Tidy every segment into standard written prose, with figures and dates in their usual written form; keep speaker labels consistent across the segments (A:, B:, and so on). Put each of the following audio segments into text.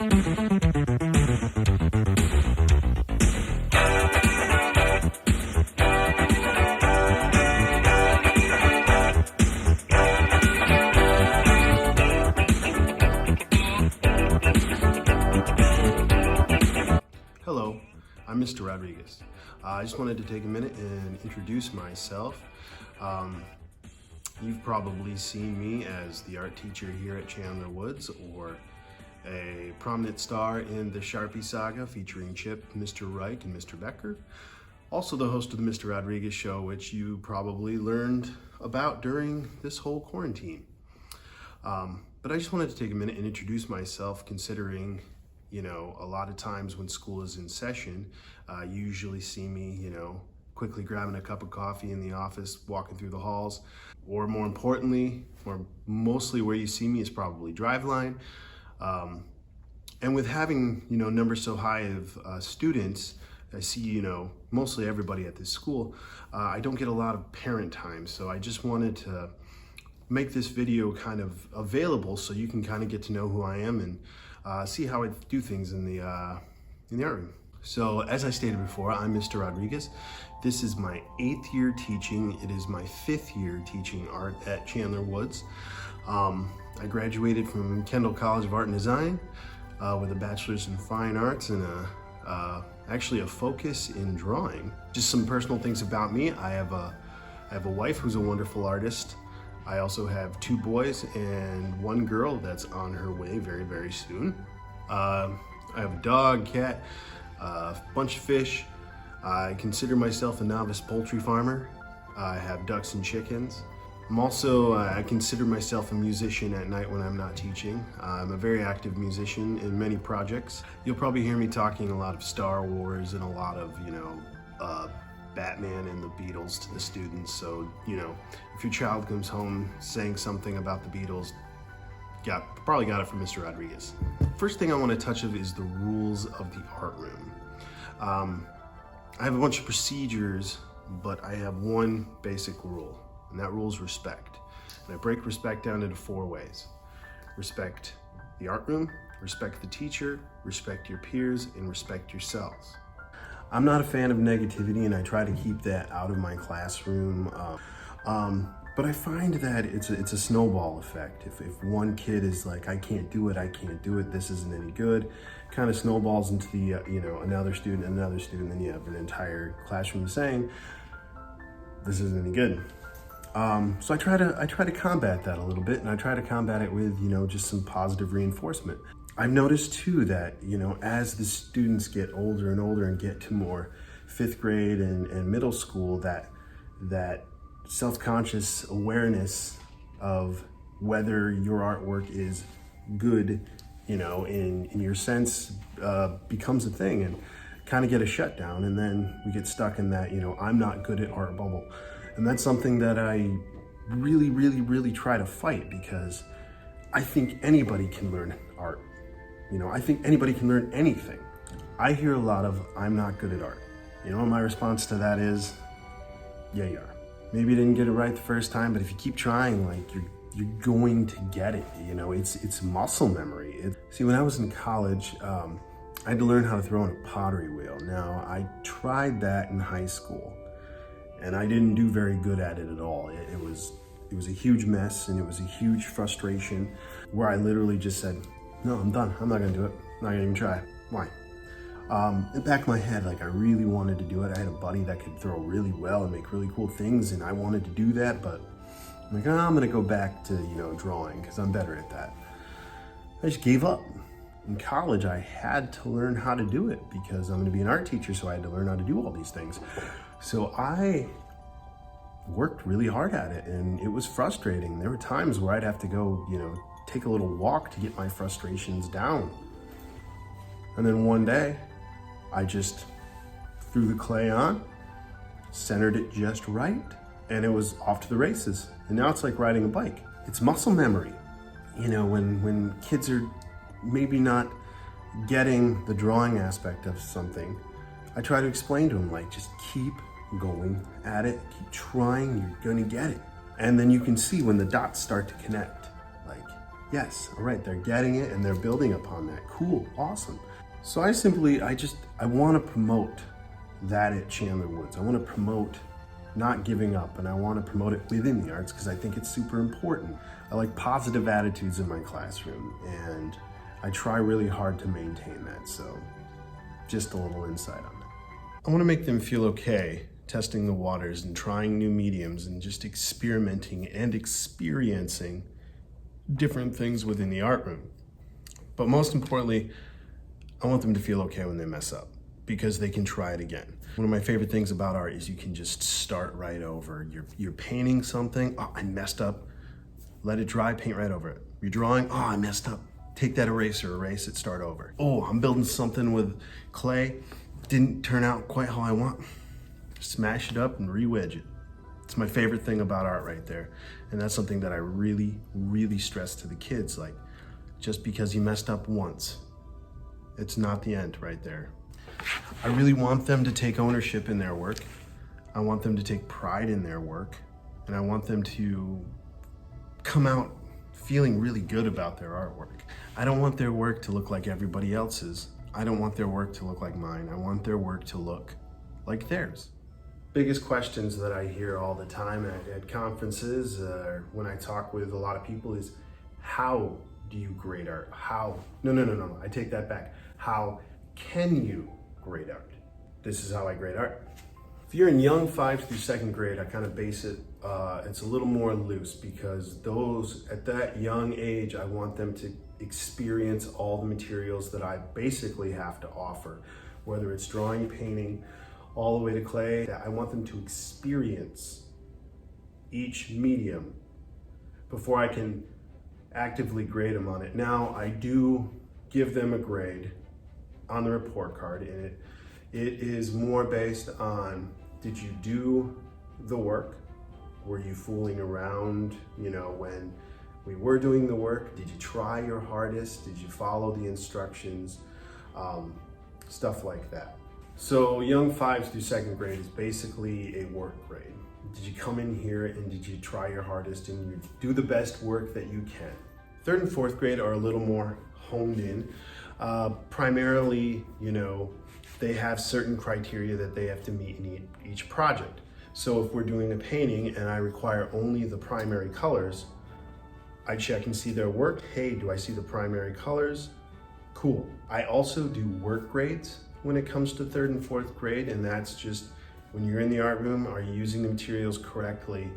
A: Hello, I'm Mr. Rodriguez. I just wanted to take a minute and introduce myself. You've probably seen me as the art teacher here at Chandler Woods, or a prominent star in the Sharpie saga featuring Chip, Mr. Reich, and Mr. Becker. Also the host of the Mr. Rodriguez Show, which you probably learned about during this whole quarantine. But I just wanted to take a minute and introduce myself, considering, you know, a lot of times when school is in session, you usually see me, you know, quickly grabbing a cup of coffee in the office, walking through the halls, or more importantly, or mostly where you see me is probably Driveline. And with having, you know, numbers so high of students, I see, you know, mostly everybody at this school, I don't get a lot of parent time. So I just wanted to make this video kind of available so you can kind of get to know who I am and see how I do things in the art room. So as I stated before, I'm Mr. Rodriguez. This is my 8th year teaching. It is my 5th year teaching art at Chandler Woods. I graduated from Kendall College of Art and Design with a bachelor's in fine arts and actually a focus in drawing. Just some personal things about me. I have a wife who's a wonderful artist. I also have 2 boys and 1 girl that's on her way very, very soon. I have a dog, cat, a bunch of fish. I consider myself a novice poultry farmer. I have ducks and chickens. I'm also, I consider myself a musician at night when I'm not teaching. I'm a very active musician in many projects. You'll probably hear me talking a lot of Star Wars and a lot of, you know, Batman and the Beatles to the students. So, you know, if your child comes home saying something about the Beatles, probably got it from Mr. Rodriguez. First thing I want to touch on is the rules of the art room. I have a bunch of procedures, but I have one basic rule, and that rule is respect. And I break respect down into 4 ways. Respect the art room, respect the teacher, respect your peers, and respect yourselves. I'm not a fan of negativity, and I try to keep that out of my classroom. But I find that it's a snowball effect. If one kid is like, I can't do it, this isn't any good, kind of snowballs into the, you know, another student, and then you have an entire classroom saying, this isn't any good. So I try to combat that a little bit, and I try to combat it with, you know, just some positive reinforcement. I've noticed too that, you know, as the students get older and older and get to more 5th grade and middle school, that self-conscious awareness of whether your artwork is good, you know, in your sense, becomes a thing, and kind of get a shutdown. And then we get stuck in that, you know, I'm not good at art bubble. And that's something that I really, really, really try to fight, because I think anybody can learn art. You know, I think anybody can learn anything. I hear a lot of, I'm not good at art. You know, and my response to that is, yeah, you are. Maybe you didn't get it right the first time, but if you keep trying, like, you're going to get it. You know, it's muscle memory. See, when I was in college, I had to learn how to throw in a pottery wheel. Now, I tried that in high school, and I didn't do very good at it at all. It was a huge mess, and it was a huge frustration, where I literally just said, no, I'm done. I'm not gonna do it. I'm not gonna even try. Why? In the back of my head, like, I really wanted to do it. I had a buddy that could throw really well and make really cool things, and I wanted to do that, but I'm like, oh, I'm gonna go back to, you know, drawing, because I'm better at that. I just gave up. In college, I had to learn how to do it, because I'm gonna be an art teacher, so I had to learn how to do all these things. So I worked really hard at it, and it was frustrating. There were times where I'd have to go, you know, take a little walk to get my frustrations down. And then one day, I just threw the clay on, centered it just right, and it was off to the races. And now it's like riding a bike. It's muscle memory. You know, when kids are maybe not getting the drawing aspect of something, I try to explain to them, like, just keep going at it, keep trying, you're gonna get it. And then you can see when the dots start to connect, like, Yes, all right, they're getting it and they're building upon that. Cool, awesome. So I want to promote that at Chandler Woods. I want to promote not giving up, and I want to promote it within the arts because I think it's super important. I like positive attitudes in my classroom, and I try really hard to maintain that. So just a little insight on that. I want to make them feel okay testing the waters and trying new mediums and just experimenting and experiencing different things within the art room. But most importantly, I want them to feel okay when they mess up because they can try it again. One of my favorite things about art is you can just start right over. You're painting something, oh, I messed up. Let it dry, paint right over it. You're drawing, oh, I messed up. Take that eraser, erase it, start over. Oh, I'm building something with clay. Didn't turn out quite how I want. Smash it up and re-wedge it. It's my favorite thing about art right there. And that's something that I really, really stress to the kids. Like, just because you messed up once, it's not the end right there. I really want them to take ownership in their work. I want them to take pride in their work. And I want them to come out feeling really good about their artwork. I don't want their work to look like everybody else's. I don't want their work to look like mine. I want their work to look like theirs. Biggest questions that I hear all the time at conferences or when I talk with a lot of people is, how do you grade art? How? No, I take that back. How can you grade art? This is how I grade art. If you're in young 5th through 2nd grade, I kind of base it, it's a little more loose because those, at that young age, I want them to experience all the materials that I basically have to offer, whether it's drawing, painting, all the way to clay. I want them to experience each medium before I can actively grade them on it. Now, I do give them a grade on the report card, and it is more based on, did you do the work? Were you fooling around, when we were doing the work? Did you try your hardest? Did you follow the instructions? Stuff like that. So young 5th through 2nd grade is basically a work grade. Did you come in here and did you try your hardest and you do the best work that you can? 3rd and 4th grade are a little more honed in. Primarily, they have certain criteria that they have to meet in each project. So if we're doing a painting and I require only the primary colors, I check and see their work. Hey, do I see the primary colors? Cool. I also do work grades when it comes to 3rd and 4th grade, and that's just when you're in the art room, are you using the materials correctly?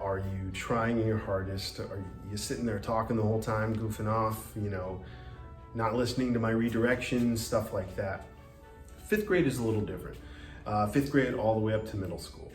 A: Are you trying your hardest? Are you sitting there talking the whole time, goofing off, not listening to my redirections, stuff like that. 5th grade is a little different. 5th grade all the way up to middle school.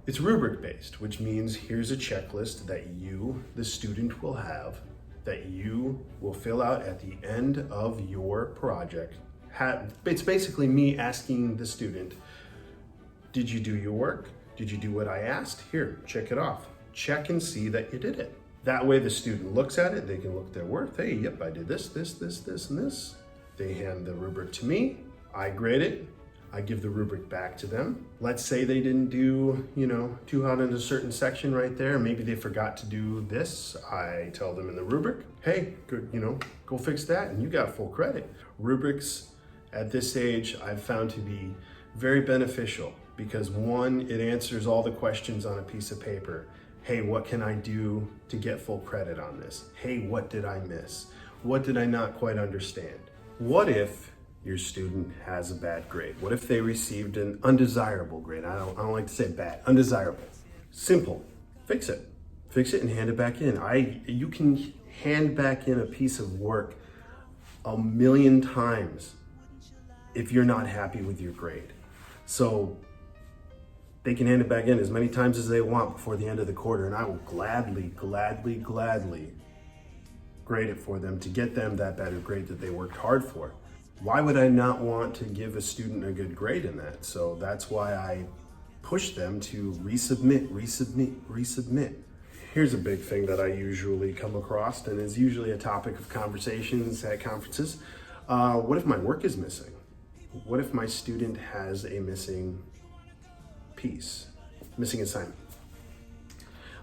A: It's rubric based, which means here's a checklist that you, the student, will have, that you will fill out at the end of your project. It's basically me asking the student, did you do your work? Did you do what I asked? Here, check it off. Check and see that you did it. That way the student looks at it, they can look their work. Hey, yep, I did this, and this. They hand the rubric to me, I grade it, I give the rubric back to them. Let's say they didn't do, too hot in a certain section right there. Maybe they forgot to do this. I tell them in the rubric, hey, good, go fix that, and you got full credit. Rubrics at this age I've found to be very beneficial because, one, it answers all the questions on a piece of paper. Hey, what can I do to get full credit on this? Hey, what did I miss? What did I not quite understand? What if your student has a bad grade? What if they received an undesirable grade? I don't like to say bad, undesirable. Simple, fix it. Fix it and hand it back in. You can hand back in a piece of work 1,000,000 times if you're not happy with your grade. So they can hand it back in as many times as they want before the end of the quarter, and I will gladly grade it for them to get them that better grade that they worked hard for. Why would I not want to give a student a good grade in that? So that's why I push them to resubmit. Here's a big thing that I usually come across, and is usually a topic of conversations at conferences. What if my work is missing? What if my student has a missing piece, missing assignment?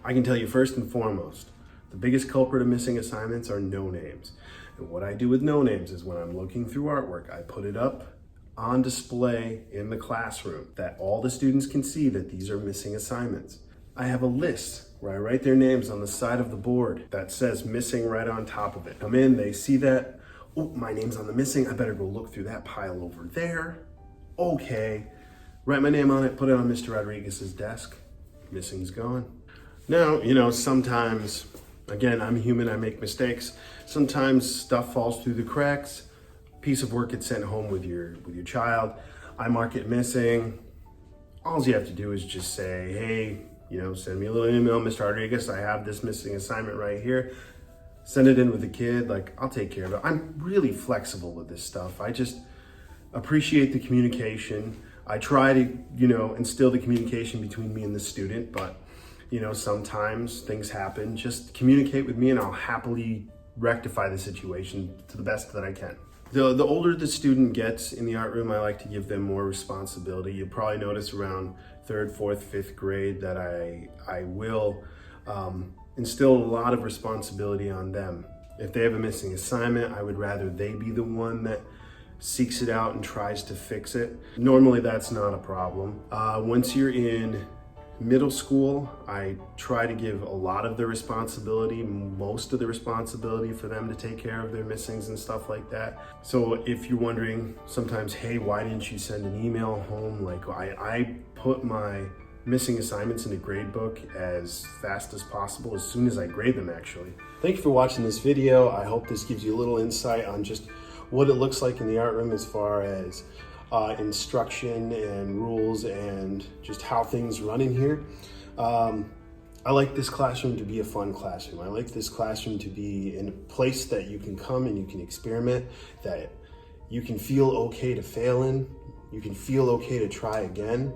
A: I can tell you first and foremost, The biggest culprit of missing assignments are no names. And what I do with no names is when I'm looking through artwork, I put it up on display in the classroom that all the students can see that these are missing assignments. I have a list where I write their names on the side of the board that says missing right on top of it. Come in, they see that, oh, my name's on the missing, I better go look through that pile over there. Okay, write my name on it, put it on Mr. Rodriguez's desk, missing's gone. Now, sometimes, again, I'm human, I make mistakes. Sometimes stuff falls through the cracks, piece of work gets sent home with your child, I mark it missing. All you have to do is just say, hey, send me a little email, Mr. Rodriguez, I have this missing assignment right here. Send it in with the kid, I'll take care of it. I'm really flexible with this stuff. I just appreciate the communication. I try to, instill the communication between me and the student, but, sometimes things happen. Just communicate with me and I'll happily rectify the situation to the best that I can. The older the student gets in the art room, I like to give them more responsibility. You'll probably notice around 3rd, 4th, 5th grade that I will instill a lot of responsibility on them. If they have a missing assignment, I would rather they be the one that seeks it out and tries to fix it. Normally that's not a problem. Once you're in middle school, I try to give a lot of the responsibility, most of the responsibility for them to take care of their missings and stuff like that. So if you're wondering sometimes, hey, why didn't you send an email home? I put my missing assignments in a grade book as fast as possible, as soon as I grade them actually. Thank you for watching this video. I hope this gives you a little insight on just what it looks like in the art room as far as instruction and rules and just how things run in here. I like this classroom to be a fun classroom. I like this classroom to be in a place that you can come and you can experiment, that you can feel okay to fail in, you can feel okay to try again.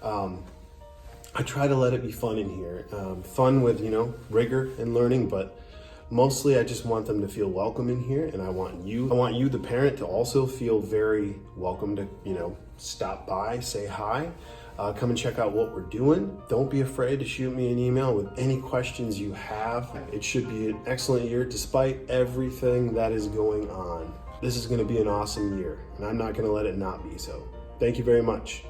A: I try to let it be fun in here. Fun with, rigor and learning, but mostly I just want them to feel welcome in here, and I want you, the parent, to also feel very welcome to, stop by, say hi, come and check out what we're doing. Don't be afraid to shoot me an email with any questions you have. It should be an excellent year despite everything that is going on. This is going to be an awesome year, and I'm not going to let it not be so. Thank you very much.